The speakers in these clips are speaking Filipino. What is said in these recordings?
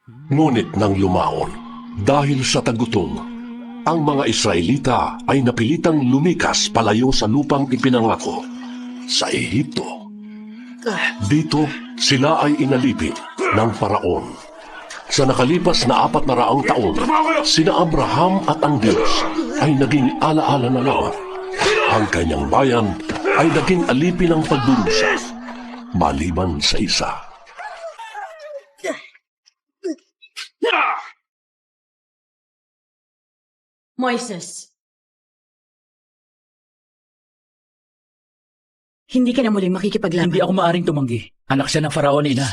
Ngunit nang lumaon, dahil sa tagutom, ang mga Israelita ay napilitang lumikas palayo sa lupang ipinangako, sa Ehipto. Dito, sila ay inalipin ng Paraon. Sa nakalipas na 400 taon, sina Abraham at ang Diyos ay naging alaala na lamang. Ang kanyang bayan ay naging alipin ng pagdurusa, maliban sa isa. Moises, hindi ka na muling makikipaglaban. Hindi ako maaring tumanggi. Anak siya ng Faraon, ina.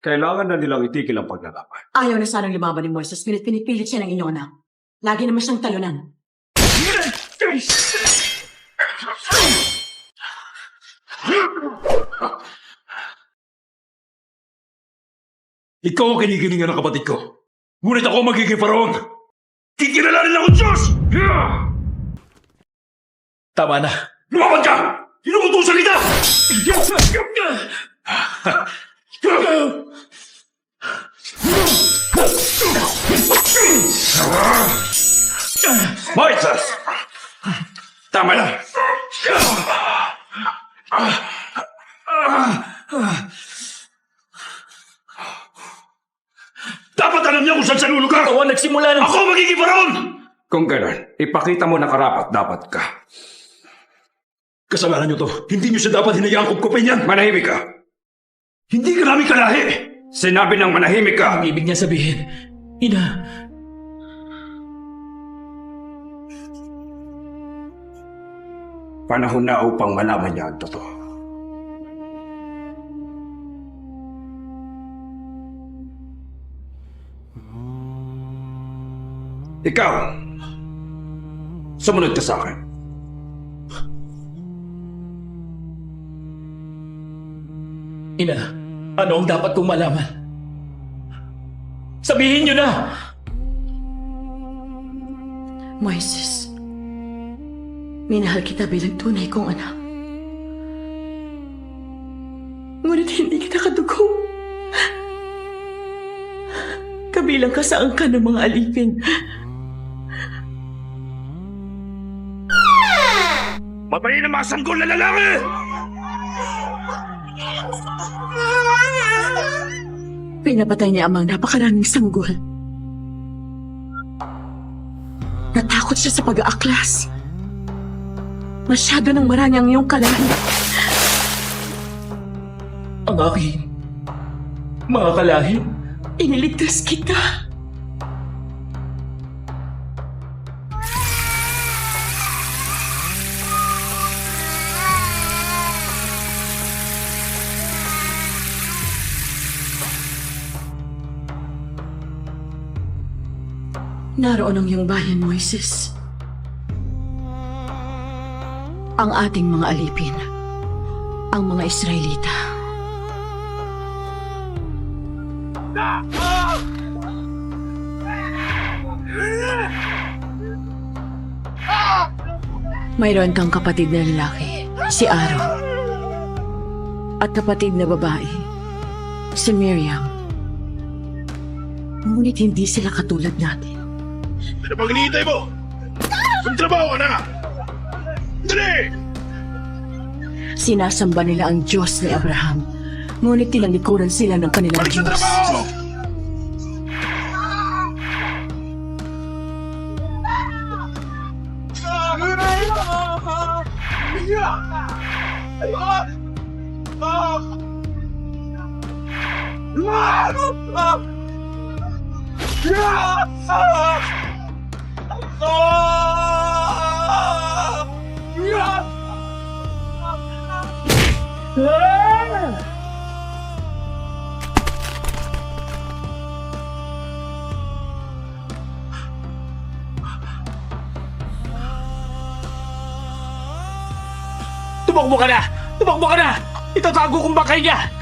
Kailangan na nilang itigil ang paglalaban. Ayaw na sanang lumaban ni Moises, ngunit pinipilit siya ng inyong anak. Lagi naman siyang talunan. Ikaw ang kinikilingan ng kapatid ko. Ngunit ako ang magiging Faraon. Kikilalanin ako Diyos! Tama na. Lumaban ka! Inuutusan kita! Moises! Tama na! Dapat alam niya kung saan siya lulugar! Ikaw ang nagsimula ng... Ako ang magiging Faraon! Kung gano'n, ipakita mo na karapat dapat ka. Kasalanan niyo to. Hindi niyo siya dapat hinayaan kupkupin yan. Manahimik ka. Hindi ka namin kalahi. Sinabi ng manahimik ka. Ang ibig niya sabihin, ina, Panahon na upang malaman niya ang totoo. Ikaw, sumunod ka sa akin. ina, ano ang dapat kong malaman? Sabihin niyo na! Moises, minahal kita bilang tunay kong anak. Ngunit hindi kita kadugo. Kabilang ka sa angkan ng mga alipin. Matayin ang mga sanggol na lalaki! Pinapatay niya amang napakaraming sanggol. Natakot siya sa pag-aaklas. Masyado nang marami ang iyong kalahi. Ang aking mga kalahi. Iniligtas kita. Naroon ang iyong bayan, Moises. Ang ating mga alipin. Ang mga Israelita. Mayroon kang kapatid na lalaki, si Aaron. At kapatid na babae, si Miriam. Ngunit hindi sila katulad natin. Ano bang hinihintay mo? Magtrabaho ka na! Dali! Sinasamba nila ang Diyos ni Abraham, ngunit tinalikuran sila ng kanilang Balik sa Diyos. trabaho! Tumakbo ka na! Tumakbo ka na! Itatago kong bakay niya!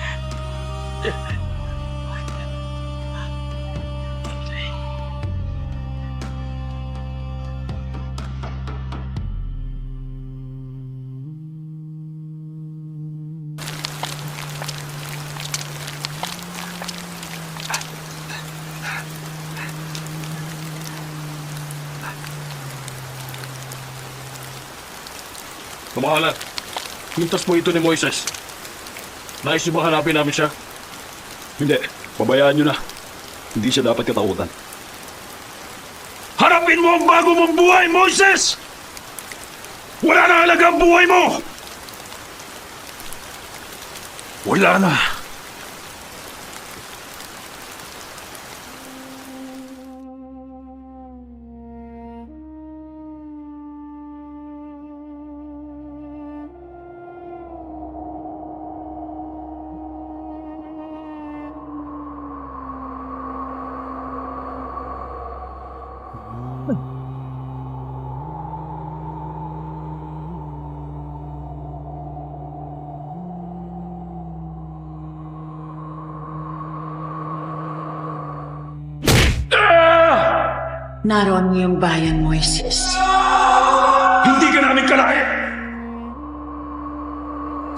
Kamahalan, mintas po ito ni Moises. Nais niyo ba hanapin namin siya? Hindi, pabayaan nyo na. Hindi siya dapat katakutan. Harapin mo ang bago mong buhay, Moises! Wala na halaga ang buhay mo! Wala na. Naroon ngayong bayan, Moises. Hindi ka namin kalahi!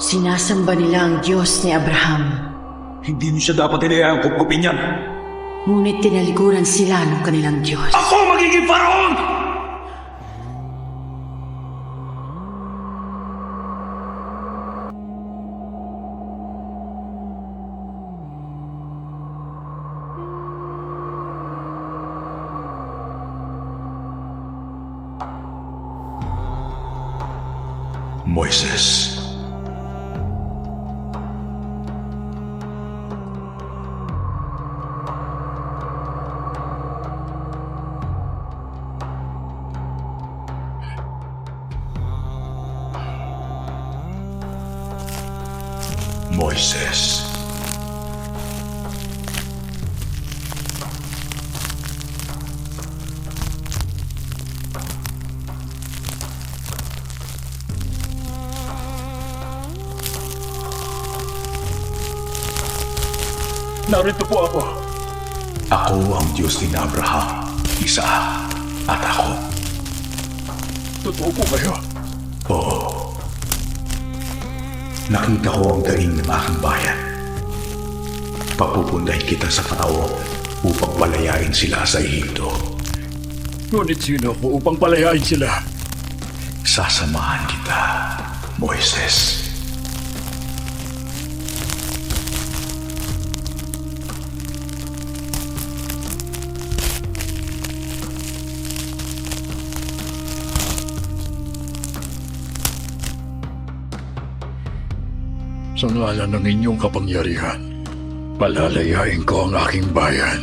Sinasamba nila ang Diyos ni Abraham. Hindi niyo siya dapat hinayaan kupkupin yan. Ngunit tinalikuran sila ng kanilang Diyos. Ako magiging Faraon! Moises. Moises. Narito po ako. Ako ang Diyos ni Abraham, Isaac, at ako. Totoo po kayo. Oo. Nakita ko ang daing ng aking bayan. Papupuntahin kita sa Faraon upang palayain sila sa Ehipto. Ngunit sino ako upang palayain sila? Sasamahan kita, Moises. Sa ngalan ng inyong kapangyarihan, palalayain ko ang aking bayan.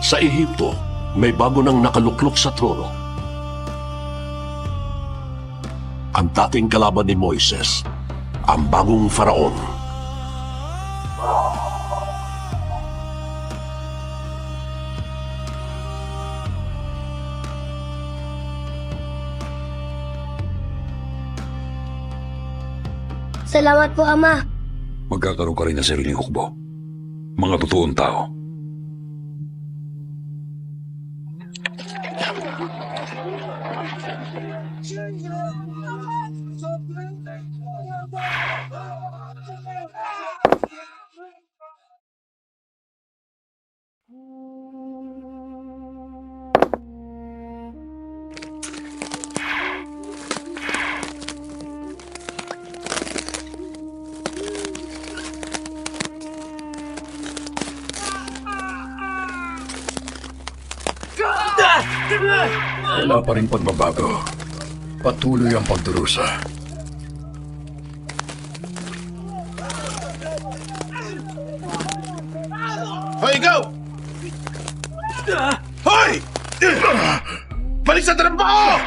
Sa Ehipto, may bago nang nakaluklok sa trono. Ang dating kalaban ni Moises, ang bagong Faraon. Salamat po, Ama. Magkakaroon ka rin ng sariling hukbo. Mga totoong tao. Wala pa rin pagbabago. Patuloy ang pagdurusa. Hoy, ikaw! Hoy! Balik sa trabaho!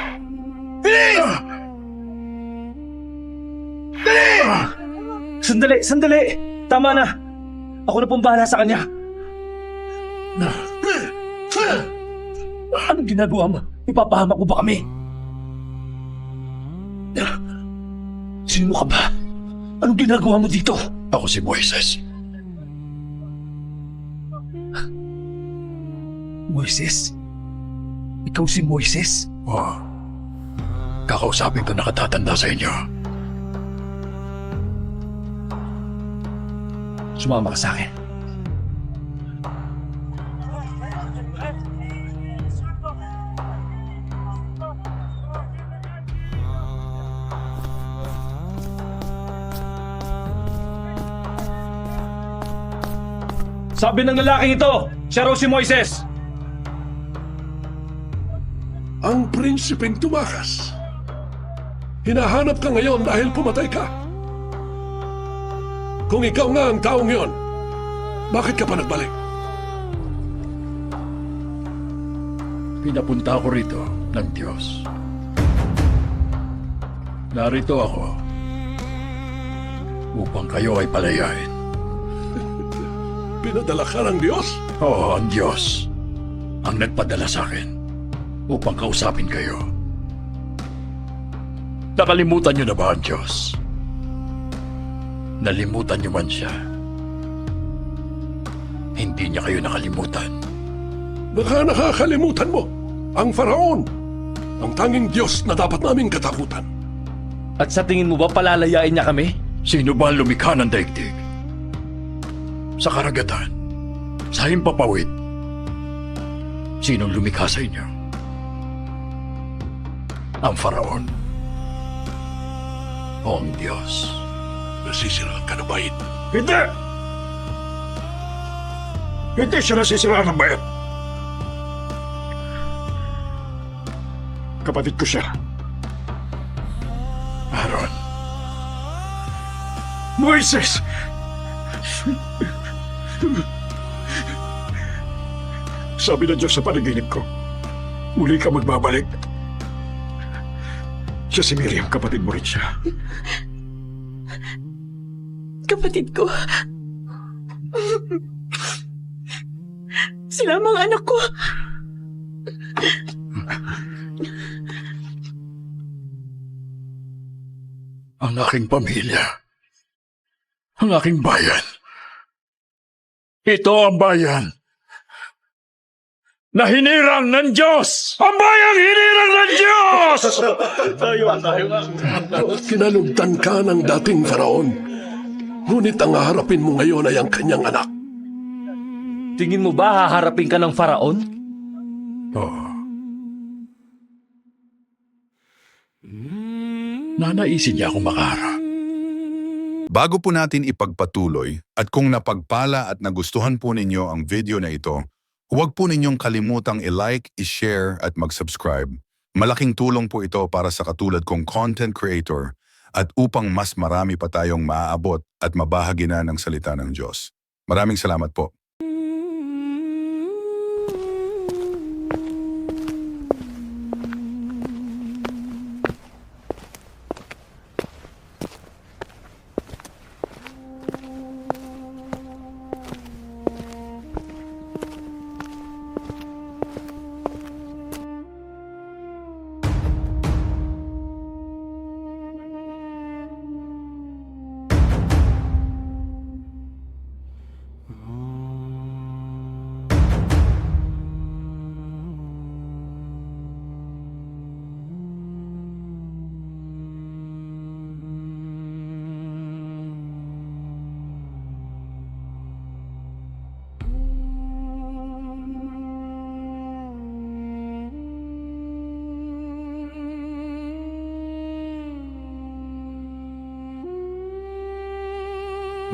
Bilis! Dali! Sandali! Tama na! Ako na pong bahala sa kanya. Anong ginagawa mo? Ipapahamak mo ba kami? Sino ka ba? Anong ginagawa mo dito? Ako si Moises. Moises? Ikaw si Moises? Oo. Kakausapin ko nakatatanda sa inyo. Sumama ka sa akin. Sabi ng lalaking ito, siya raw si Moises. Ang prinsipeng tumakas. Hinahanap ka ngayon dahil pumatay ka. Kung ikaw nga ang taong yon, bakit ka pa nagbalik? Pinapunta ako rito ng Diyos. Narito ako upang kayo ay palayain. Pinadala ka ng Diyos? Oo, ang Diyos ang nagpadala sa akin upang kausapin kayo. Nakalimutan niyo na ba ang Diyos? Nalimutan niyo man siya. Hindi niya kayo nakalimutan. Baka nakakalimutan mo ang Faraon, ang tanging Diyos na dapat naming katakutan. At sa tingin mo ba palalayain niya kami? Sino ba ang lumikha ng daigdig? Sa karagatan, sa himpapawid, sinong lumikha sa inyo? Ang Faraon o ang Diyos? Nasisiraan ka na ba ito? Hindi! Hindi siya nasisiraan ng bayan. Kapatid ko siya. Aaron, Moises! Sabi ng Diyos sa panaginip ko, muli ka magbabalik. Siya si Miriam, kapatid mo rin siya. Kapatid ko. Sila ang mga anak ko. ang aking pamilya, ang aking bayan. Ito ang bayan na hinirang ng Diyos! Ang bayang hinirang ng Diyos! Kinalugtan ka ng dating Faraon. Ngunit ang haharapin mo ngayon ay ang kanyang anak. Tingin mo ba haharapin ka ng Faraon? Oo. Nanaisin niya akong makaharap. Bago po natin ipagpatuloy at kung napagpala at nagustuhan po ninyo ang video na ito, huwag po ninyong kalimutang i-like, i-share at mag-subscribe. Malaking tulong po ito para sa katulad kong content creator at upang mas marami pa tayong maaabot at mabahagi na ng salita ng Diyos. Maraming salamat po.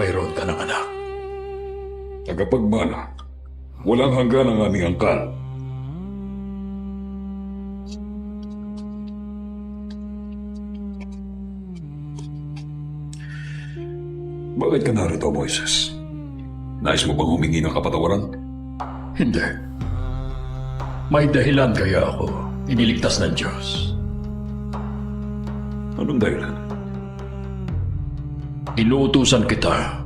Mayroon ka ng anak. Tagapagmana, walang hanggan ang aming angkan. Bakit ka narito, Moises? Nais mo bang humingi ng kapatawaran? Hindi. May dahilan kaya ako iniligtas ng Diyos. Anong dahilan? Inuutusan kita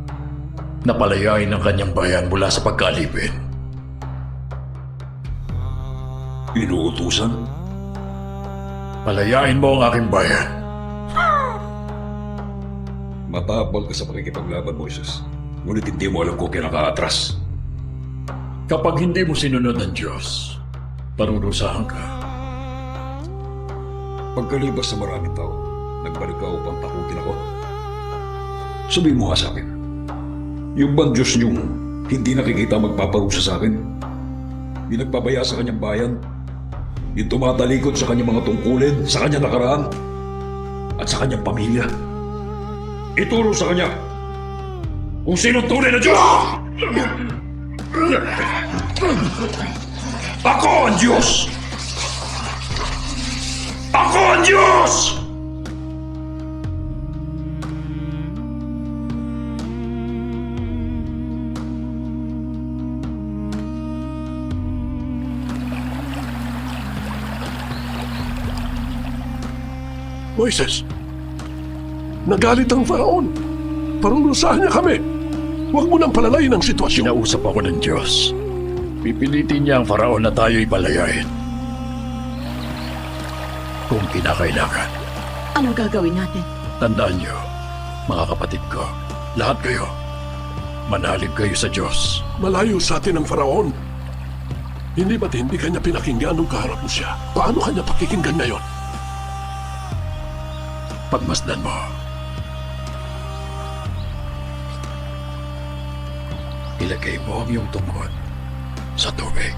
na palayain ang kanyang bayan mula sa pagkaalipin. Inuutusan? Palayain mo ang aking bayan. Matapal ka sa pakikipaglaban, Moises. Ngunit hindi mo alam kung kailan ka atras. Kapag hindi mo sinunod ang Diyos, parurusahan ka. Pagkalibas sa maraming tao, nagbalik ka upang takutin ako. Sabihin mo nga sa akin, Yung bang Diyos niyong hindi nakikita magpaparusa sa akin? Yung nagpabaya sa kanyang bayan? Yung tumatalikod sa kanyang mga tungkulin, sa kanyang nakaraan? At sa kanyang pamilya? Ituro sa kanya kung sino tunay na Diyos! Ako ang Diyos! Ako ang Diyos! Moises, nagalit ang faraon. Parurusahan niya kami. Huwag mo nang palalayin ang sitwasyon. Kinausap ako ng Diyos. Pipilitin niya ang faraon na tayo'y palayain. Kung kinakailangan. Anong gagawin natin? Tandaan niyo, mga kapatid ko, lahat kayo, manalig kayo sa Diyos. Malayo sa atin ang faraon. Hindi ba't hindi kanya pinakinggan nung kaharap mo siya? Paano kanya pakikinggan ngayon? Pagmasdan mo. Ilagay mo ang iyong tungkod sa tubig.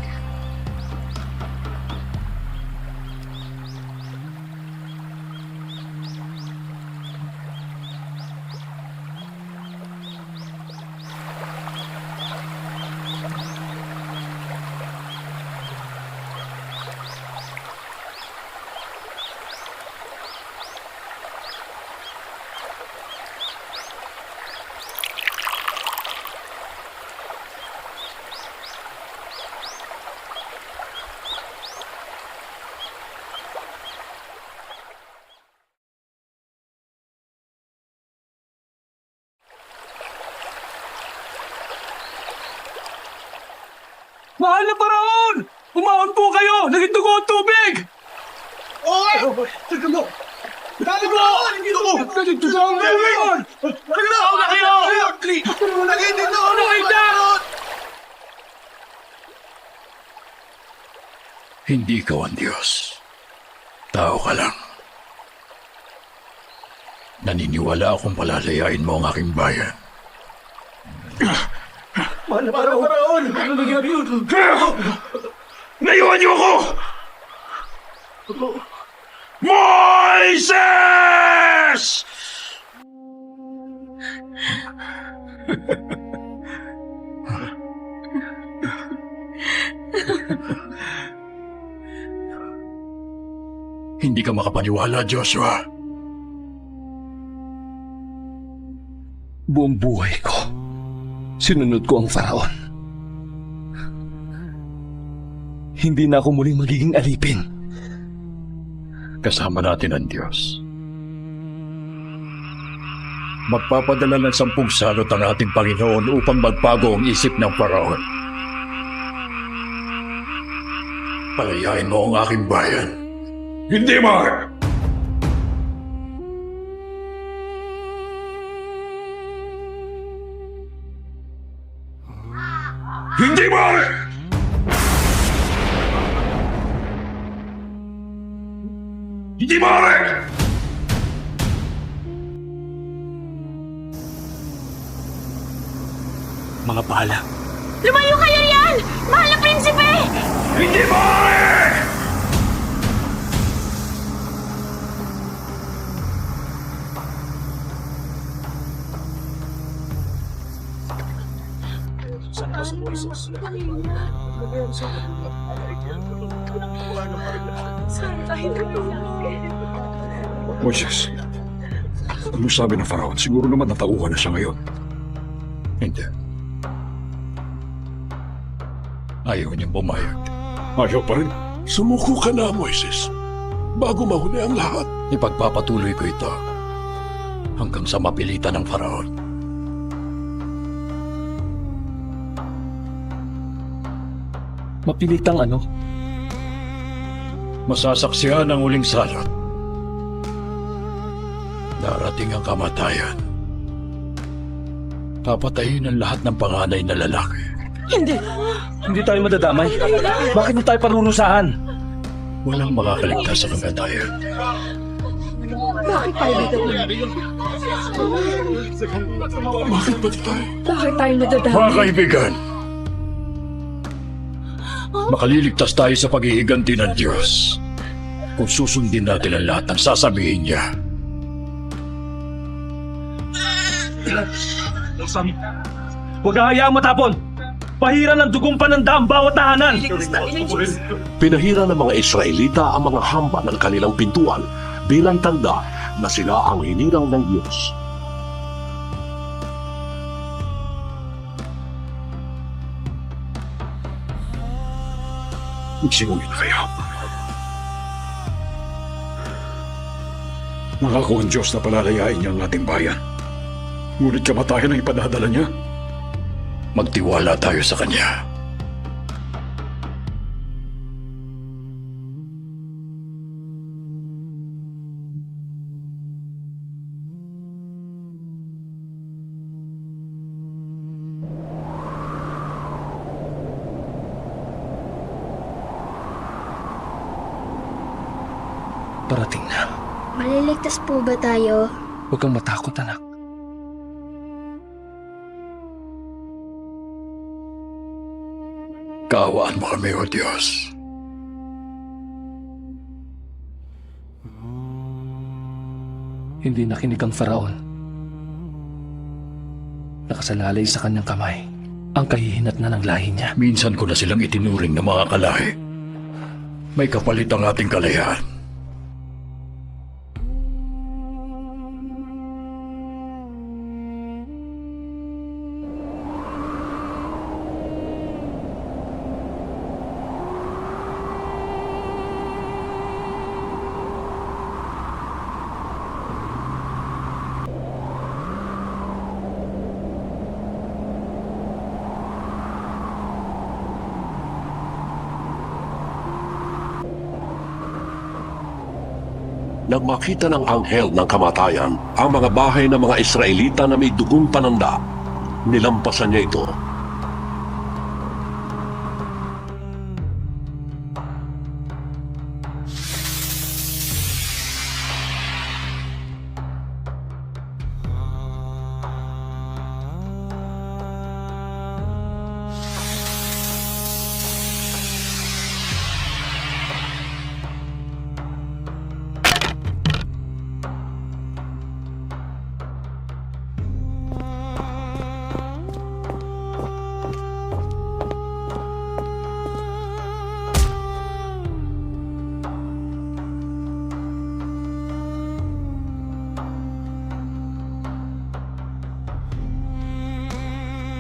Mahal na Paraon! Umahon po kayo! Naging dugo ang tubig! Oy! Teka mo! Tali mo! Hindi ko! Naging dugo ang tubig! Naglaw na kayo! Nagitin na! Ano ita? Hindi ikaw ang Diyos. Tao ka lang. Naniniwala akong palalayain mo ang aking bayan. Mahal na Paraon! Ano nangyari yun? Layuan niyo ako! Moises! Hindi ka makapaniwala, Joshua. Buong buhay ko, sinunod ko ang faraon. Hindi na ako muling magiging alipin. Kasama natin ang Diyos. Magpapadala ng 10 salot ang ating Panginoon upang magbago ang isip ng Paraon. Palayain mo ang aking bayan. Hindi, Mar! Hindi, Mar! Hindi, Mar! Mga bala. Lumayo kayo yan! Mahal na prinsipe! Hindi, Mar! Moises, ano sabi ng Faraon? Siguro naman natauhan na siya ngayon. Hindi. Ayaw niyang pumayag. Ayaw pa rin. Sumuko ka na, Moises. Bago mahuli ang lahat. Ipagpapatuloy ko ito hanggang sa mapilitan ng Faraon. Mapilitang ano? Masasaksihan ang uling salot. Darating ang kamatayan. Papatayin ang lahat ng panganay na lalaki. Hindi tayo madadamay. Bakit mo tayo parurusahan? Walang makakaligtas sa kamatayan. Bakit tayo nadadali? Bakit ba tayo? Bakit tayo nadadali? Mga kaibigan, makaliligtas tayo sa paghihiganti ng Diyos kung susundin natin ang lahat ng sasabihin niya. Huwag hayaan matapon! Pahira ng dugong pananda ang bawat tahanan! Pinahira ng mga Israelita ang mga hamba ng kanilang pintuan bilang tanda na sila ang hinirang ng Diyos. Magsinungi na kayo. Nangako ang Diyos na palalayain niya ang ating bayan. Ngunit kamatayan ang ipadadala niya. Magtiwala tayo sa Kanya. Parating na. Maliligtas po ba tayo? Huwag kang matakot, anak. Kaawaan mo kami, O Diyos. Hindi nakinig ang faraon. Nakasalalay sa kanyang kamay ang kahihinat na ng lahi niya. Minsan ko na silang itinuring na mga kalahi. May kapalit ang ating kalayaan. Nang makita ng anghel ng kamatayan ang mga bahay ng mga Israelita na may dugong pananda, nilampasan niya ito.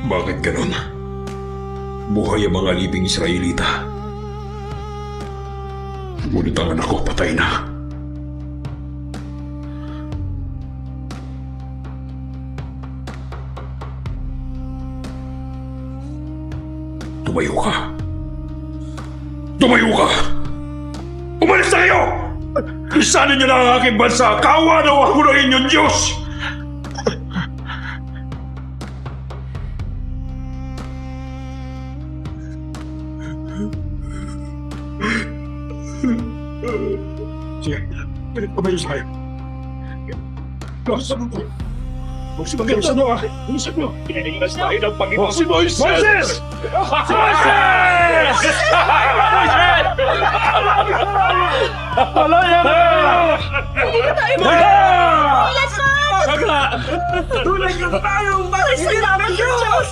Bakit ganon? Buhay ang mga libing Israelita. Ngunit ang anak ko patay na. Tumayo ka. Tumayo ka! Umalis na kayo! Lisanin niyo na ang aking bansa! Kawa daw ako ng inyong Diyos! Sige, umayos tayo. Los, magsimagansan mo ah! Bilisan mo! Piniligtas tayo ng Panginoon si Moises! Moises! Moises! Palaya na! Hindi na tayo Sagla! Tulad ng tayo! Bakit hindi namin Diyos?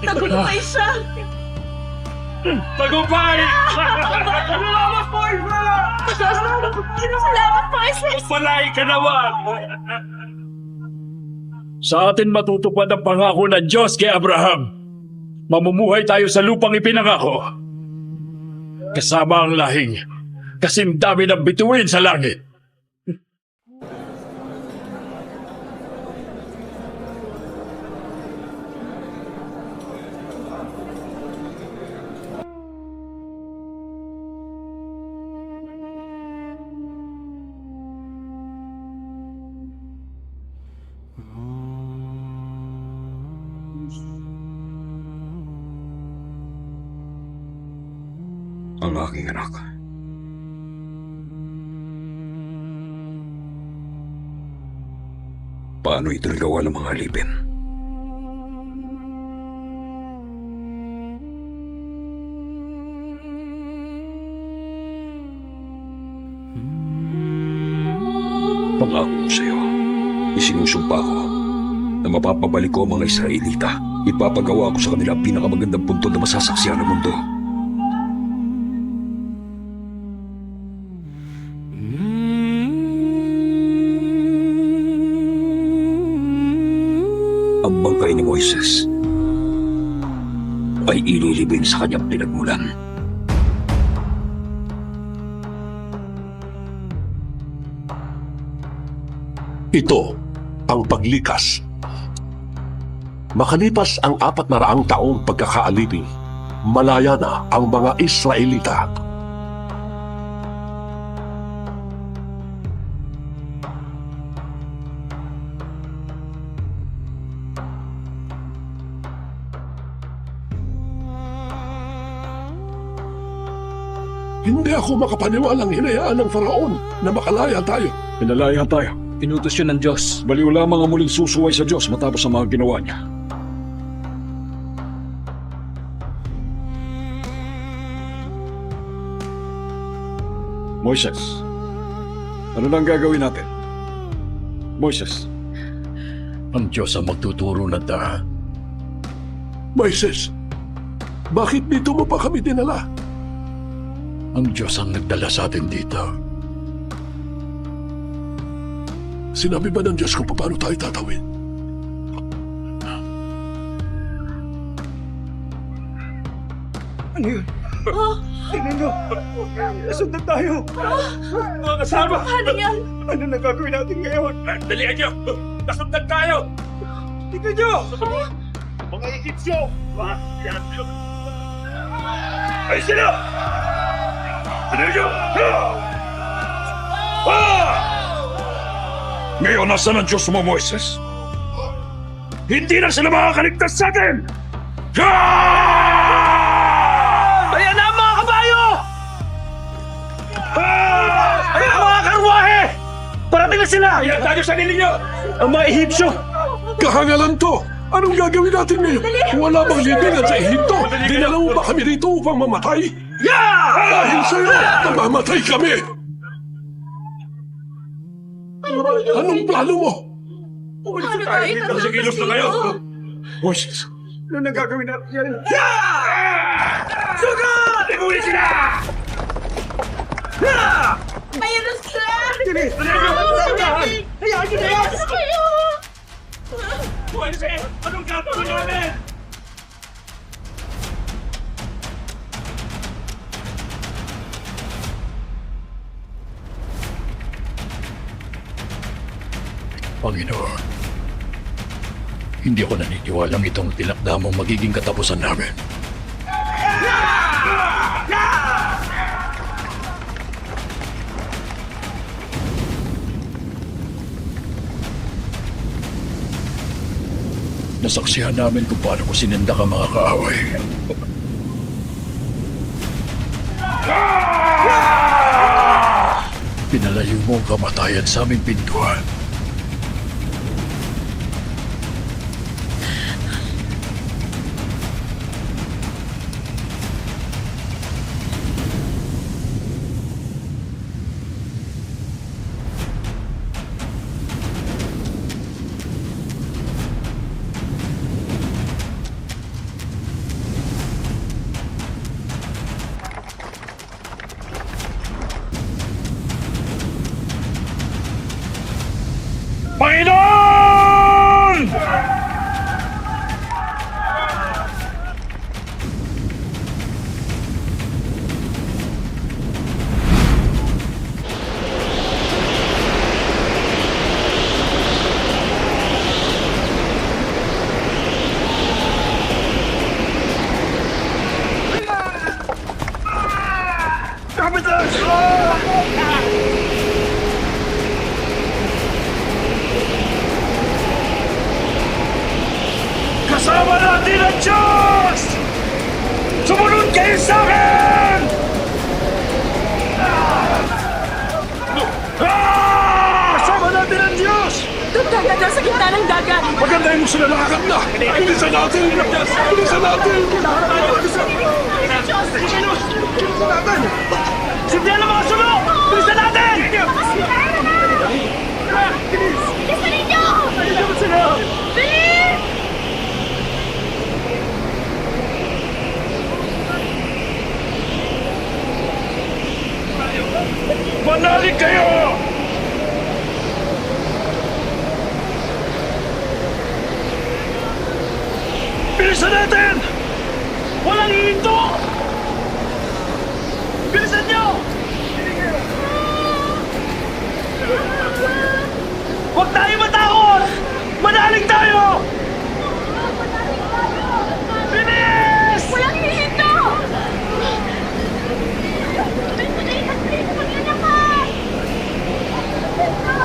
Nagtagumpay siya! Tagumpay! Salamat po, Isa! Salamat po, Isis! Palay ka naman! Sa atin matutupad ang pangako ng Diyos kay Abraham. Mamumuhay tayo sa lupang ipinangako. Kasama ang lahing kasing dami ng bituin sa langit. ang aking anak. Paano ito nagawa ng mga alipin? Pangako ko sa iyo, isinusumpa ko na mapapabalik ko ang mga Israelita. Ipapagawa ko sa kanila ang pinakamagandang puntod na masasaksihan ng mundo. Ang bangkay ni Moises ay ililibing sa kanyang pinagmulan. Ito ang paglikas. Makalipas ang 400 taong pagkakaalipin, malaya na ang mga Israelita. Hindi ako makapaniwalang hinayaan ng Faraon na makalaya tayo. Pinalaya tayo. Pinutos yun ng Diyos. Baliw lamang ang muling susuway sa Diyos matapos ang mga ginawa niya. Moises, ano na ang gagawin natin? Moises, Ang Diyos ang magtuturo na ta. Moises, bakit dito mo pa kami dinala? Ang Diyos ang nagdala sa atin dito. Sinabi ba ng Diyos kung paano tayo tatawid? Ano yun? Tingnan nyo! Nasundan tayo! Mga kasama! Ano yan? Ano na gagawin natin ngayon? Dalihan niyo! Nasundan tayo! Tingnan nyo! Mga Egyptyo! Yan nyo! Ay sila! Dalihan niyo! Ngayon, nasaan ang Diyos mo, Moises? Hindi na sila makakaligtas sa atin! Ayan na ang mga kabayo! Ayan ang mga karwahe! Parating na sila! Ayan tayo sa nilinyo! Ang mga Ehipsyo! Kahangalan to! Anong gagawin natin ngayon? Wala bang libingan sa Ehipto? Dinala mo ba kami rito upang mamatay? Dahil sa'yo, mamamatay kami! Anong plano mo? Sa kilos na kayo! Moises, Ano na gagawin natin yan? Sugat! Ibuli sila! Mayroon sila! Hayaan nyo na yan! Moises! Anong gagawin namin? Panginoon, hindi ako naniniwalang itong tinakda mong magiging katapusan namin. Nasaksihan namin kung paano ko sinindak ang mga kaaway. Pinalayo mo ang kamatayan sa aming pintuan. Panginoon! Kasama natin ang Diyos! Sumunod kayo sa akin! Magkakadal sa gitna ng dagat! Pagandahin mo sila, nakakanda! Bilisan natin! Bilisan natin! Sindihan ang mga sulo! Bilisan natin! Bilisan ninyo! Bilisan sila! Bilis! Manalig kayo! Bilisan natin! Walang hihinto! Bilisan nyo! Huwag tayo matakot! Manalig tayo! Bilis! Walang hihinto!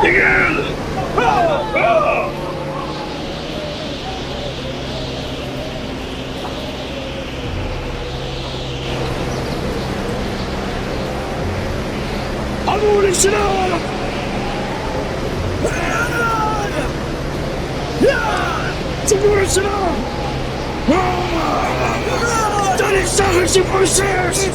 Tigil! Habulin sila! Siguro sila! Dali sa akin si Moises!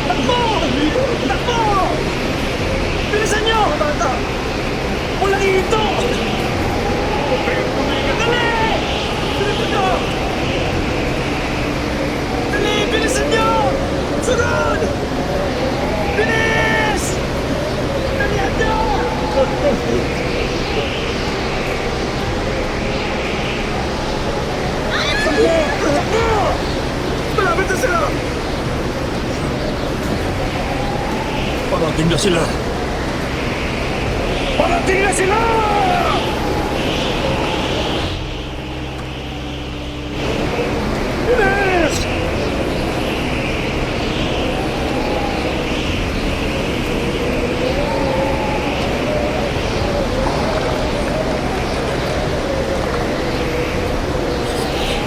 Takbo! Takbo! Bilisan nyo! Walang hihinto! Dali! Bilisan nyo! Dali! Bilisan nyo! Sunod! Bilis! Dalihan nyo! Takbo! Takbo! Malapit na sila! Parating na sila! Parating na sila! Bilis!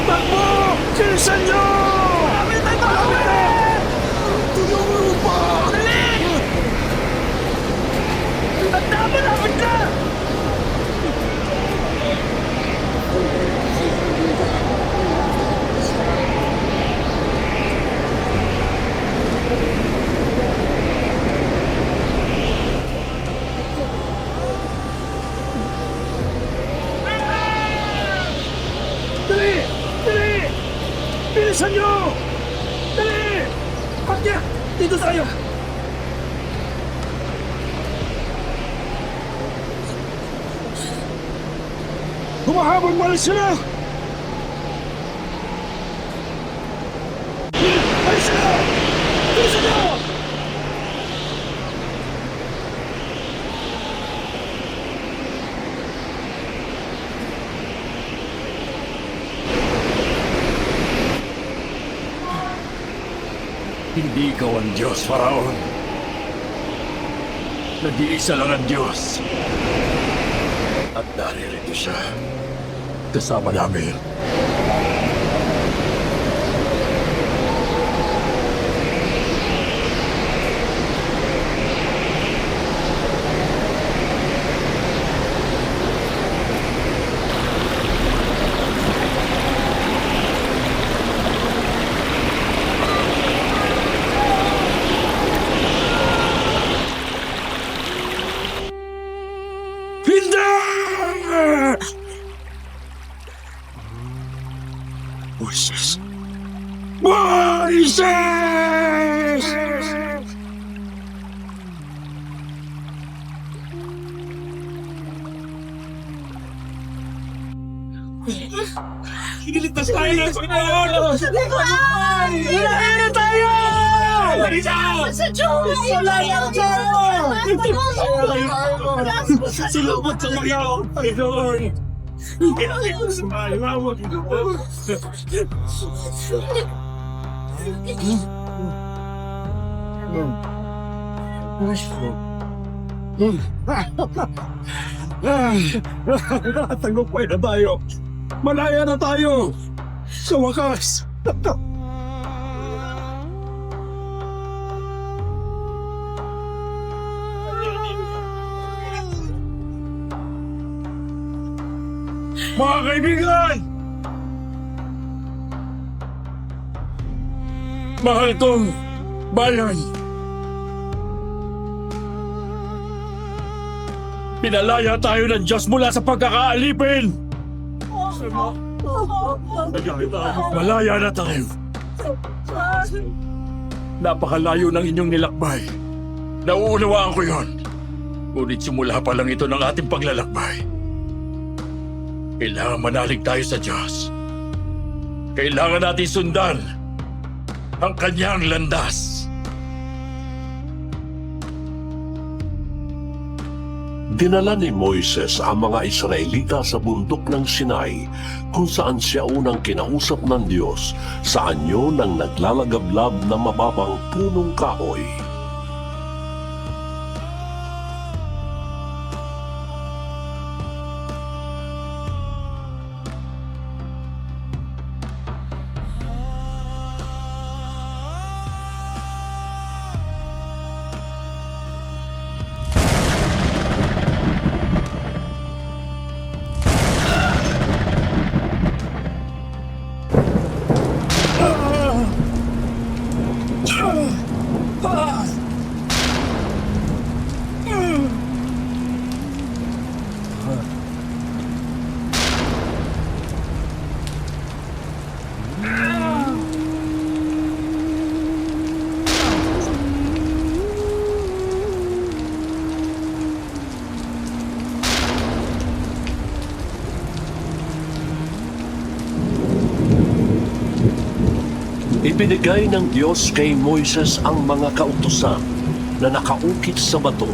Takbo! Bilisan nyo! Malapit na tayo! Tulungan mo pa! Dali! Tanda! Malapit na! Dali! Dali! Bilisan nyo! Dali! Pakya! Dito tayo! Humahabang mo sila! Alis sila! Bilisan nyo! Hindi ikaw ang Diyos, Faraon. Nag-iisa lang ang Diyos. At naririto siya. Kasama namin. Moises! Moises! Iniligtas tayo ng Panginoon! Ilahin tayo! Sa Diyos! Wala ng Diyos! Salamat sa mga Panginoon! Ilahin mo sa mga iwawag ito. Nakatanggapay na tayo. Malaya na tayo. Sa wakas! Mga kaibigan! Mahal kong bayan! Pinalaya tayo ng Diyos mula sa pagkakaalipin! Malaya na tayo. Napakalayo ng inyong nilakbay. Nauunawaan ko yon. Ngunit simula pa lang ito ng ating paglalakbay. Kailangan manalig tayo sa Diyos. Kailangan natin sundan ang kanyang landas. Dinala ni Moises ang mga Israelita sa bundok ng Sinai kung saan siya unang kinausap ng Diyos sa anyo ng naglalagablab na mababang punong kahoy. Ibinigay ng Diyos kay Moises ang mga kautusan na nakaukit sa bato.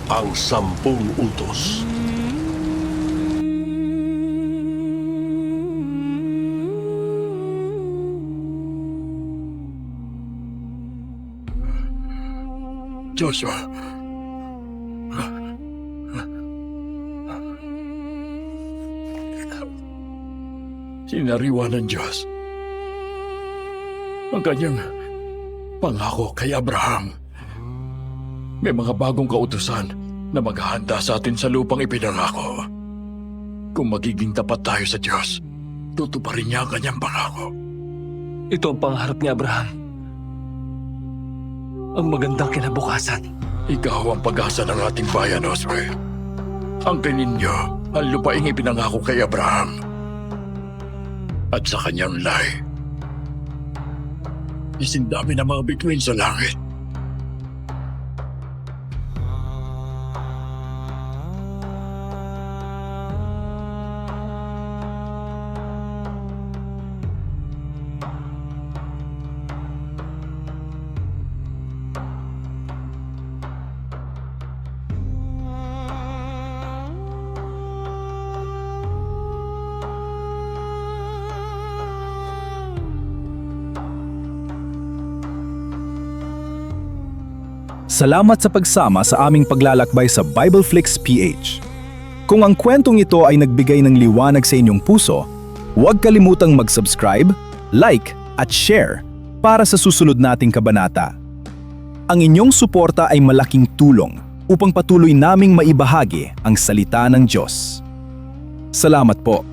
Ang 10 utos. Joshua. Sinariwa ng Diyos ang kanyang pangako kay Abraham. May mga bagong kautusan na maghahanda sa atin sa lupang ipinangako. Kung magiging tapat tayo sa Diyos, tutuparin niya ang kanyang pangako. Ito ang pangarap ni Abraham. Ang magandang kinabukasan. Ikaw ang pag-asa ng ating bayan, Josue. Ang kaninyo ang lupaing ipinangako kay Abraham at sa kanyang lahi. Isindami ng mga bituin sa langit. Salamat sa pagsama sa aming paglalakbay sa Bibleflix PH. Kung ang kwentong ito ay nagbigay ng liwanag sa inyong puso, huwag kalimutang mag-subscribe, like at share para sa susunod nating kabanata. Ang inyong suporta ay malaking tulong upang patuloy naming maibahagi ang salita ng Diyos. Salamat po.